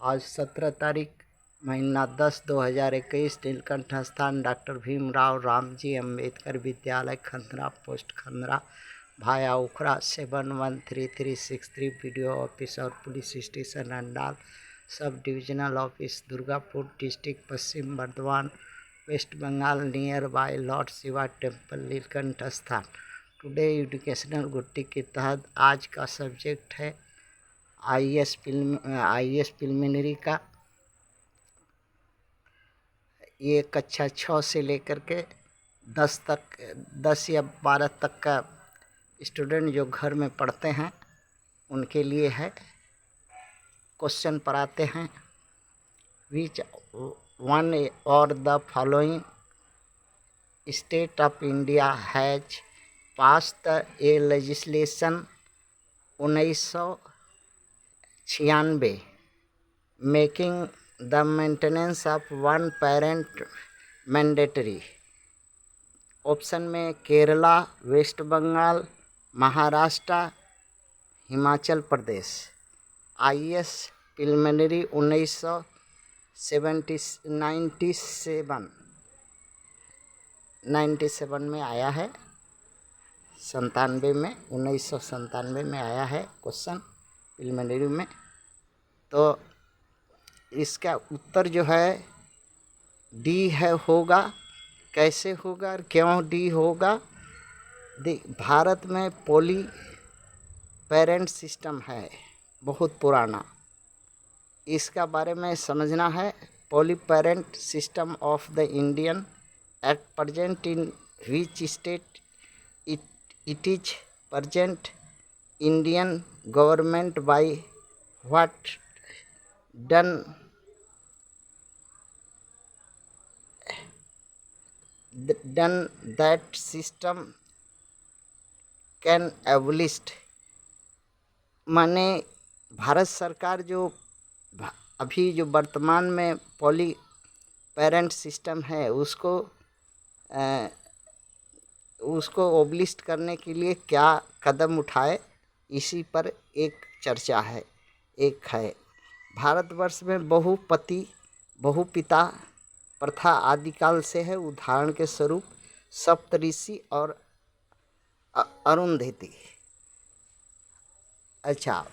आज 17 तारीख महीना 10 2021 नीलकंठ स्थान डॉक्टर भीमराव रामजी अम्बेडकर विद्यालय Khandra post Khandra via Ukhra 713363 BDO office और police station Andal sub divisional office Durgapur district Paschim Bardhaman west Bengal nearby Lord Shiva temple Nilkanth स्थान। टुडे एजुकेशनल गुट्टी के तहत आज का सब्जेक्ट है आईएएस प्रिलिमिनरी का। ये कक्षा 6 से लेकर के 10 या 12 तक का स्टूडेंट जो घर में पढ़ते हैं उनके लिए है। क्वेश्चन पढ़ाते हैं। विच वन और the following state of India has passed A legislation 1996 making the maintenance of one parent mandatory. Option में Kerala, waste Bengal, Maharashtra, Himachal Pradesh. IAS preliminary 1997 में आया है। 1997 में आया है क्वेश्चन प्रिलिमिनरी में। तो इसका उत्तर जो है डी है होगा। कैसे होगा और क्यों डी होगा? भारत में पॉली पेरेंट सिस्टम है बहुत पुराना, इसका बारे में समझना है। Poly parent system of the Indian at present in which state it is present Indian government by what done that system can abolished। माने भारत सरकार जो अभी जो वर्तमान में पॉली पेरेंट सिस्टम है उसको ओबलिस्ट करने के लिए क्या कदम उठाए, इसी पर एक चर्चा है। एक है भारतवर्ष में बहुपिता प्रथा आदिकाल से है। उदाहरण के स्वरूप सप्तऋषि और अरुंधति। अच्छा,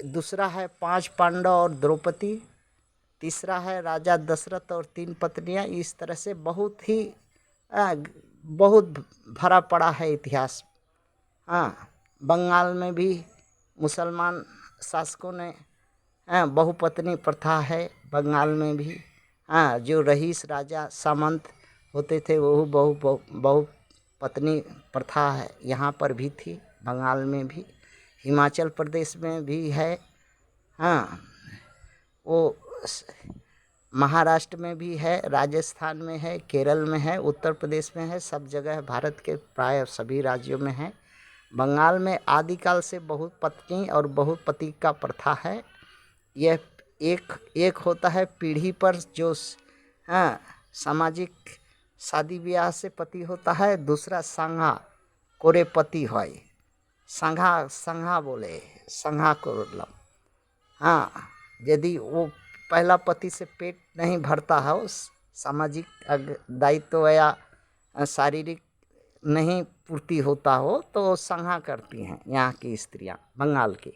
दूसरा है 5 पांडव और द्रौपदी। तीसरा है राजा दशरथ और 3 पत्नियां। इस तरह से बहुत भरा पड़ा है इतिहास। बंगाल में भी मुसलमान शासकों ने बहुपत्नी प्रथा है। बंगाल में भी जो रईस राजा सामंत होते थे वो बहुपत्नी प्रथा है, यहाँ पर भी थी, बंगाल में भी। हिमाचल प्रदेश में भी है। वो महाराष्ट्र में भी है, राजस्थान में है, केरल में है, उत्तर प्रदेश में है, सब जगह भारत के प्राय सभी राज्यों में है। बंगाल में आदिकाल से बहुपत्नी और बहुपति का प्रथा है। यह एक होता है पीढ़ी पर जो सामाजिक शादी ब्याह से पति होता है। दूसरा संघा कोरे पति है। संघा बोले, संघा को मतलब यदि वो पहला पति से पेट नहीं भरता है, उस सामाजिक दायित्व या शारीरिक नहीं पूर्ति होता हो तो संघा करती हैं यहाँ की स्त्रियाँ, बंगाल की।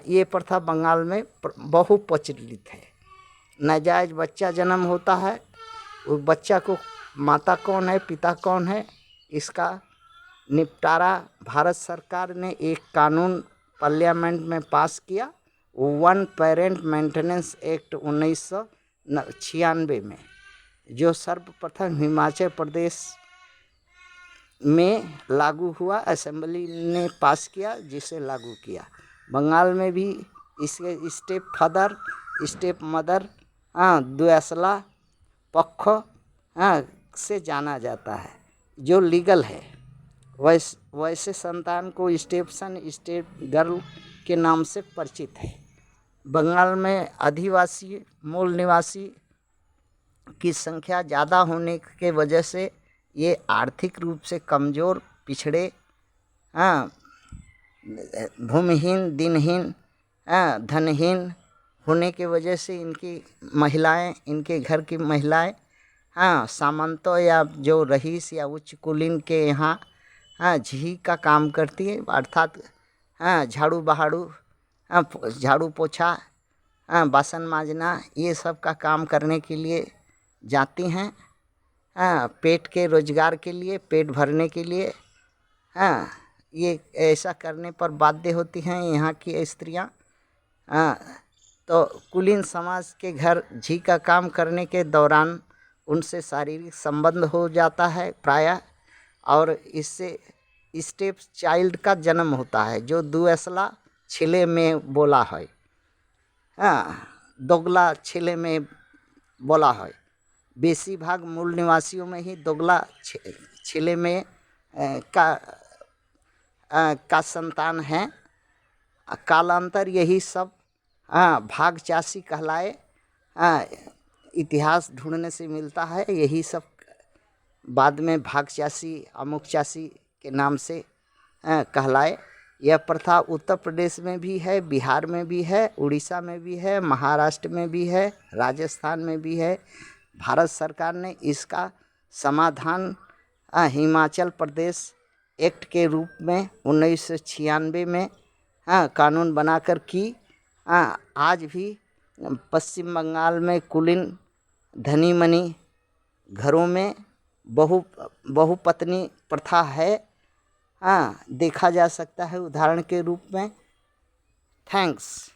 ये प्रथा बंगाल में बहु प्रचलित है। नाजायज बच्चा जन्म होता है, उस बच्चा को माता कौन है, पिता कौन है, इसका निपटारा भारत सरकार ने एक कानून पार्लियामेंट में पास किया, वन पेरेंट मेंटेनेंस एक्ट 1996 में, जो सर्वप्रथम हिमाचल प्रदेश में लागू हुआ। असेंबली ने पास किया, जिसे लागू किया। बंगाल में भी इसके स्टेप फादर, स्टेप मदर, द्विसला पक्ष से जाना जाता है, जो लीगल है। वैसे संतान को स्टेप गर्ल के नाम से परिचित है। बंगाल में आदिवासी मूल निवासी की संख्या ज़्यादा होने के वजह से ये आर्थिक रूप से कमज़ोर, पिछड़े, भूमिहीन, दिनहीन, धनहीन होने की वजह से इनकी महिलाएं, इनके घर की महिलाएं, हाँ, सामंतों या जो रईस या उच्च कुलीन के यहाँ, हाँ, झी का काम करती है, अर्थात हाँ, झाड़ू बहाड़ू, हाँ, झाड़ू पोछा, हाँ, बासन माजना, ये सब का काम करने के लिए जाती हैं। हाँ, पेट के रोजगार के लिए, पेट भरने के लिए। हाँ, ये ऐसा करने पर बाध्य होती हैं यहाँ की स्त्रियाँ। हाँ, तो कुलीन समाज के घर झी का काम करने के दौरान उनसे शारीरिक संबंध हो जाता है प्रायः, और इससे स्टेप चाइल्ड का जन्म होता है, जो दुएसला छिले में बोला है। हाँ, दोगला छिले में बोला है। बेसी भाग मूल निवासियों में ही दोगला छिले में का संतान है। कालांतर यही सब भाग चासी कहलाए। इतिहास ढूंढने से मिलता है, यही सब बाद में भाग चासी, अमुक चासी के नाम से कहलाए। यह प्रथा उत्तर प्रदेश में भी है, बिहार में भी है, उड़ीसा में भी है, महाराष्ट्र में भी है, राजस्थान में भी है। भारत सरकार ने इसका समाधान हिमाचल प्रदेश एक्ट के रूप में 1996 में कानून बनाकर की। आज भी पश्चिम बंगाल में कुलीन धनी मनी घरों में बहुपत्नी प्रथा है। देखा जा सकता है उदाहरण के रूप में। थैंक्स।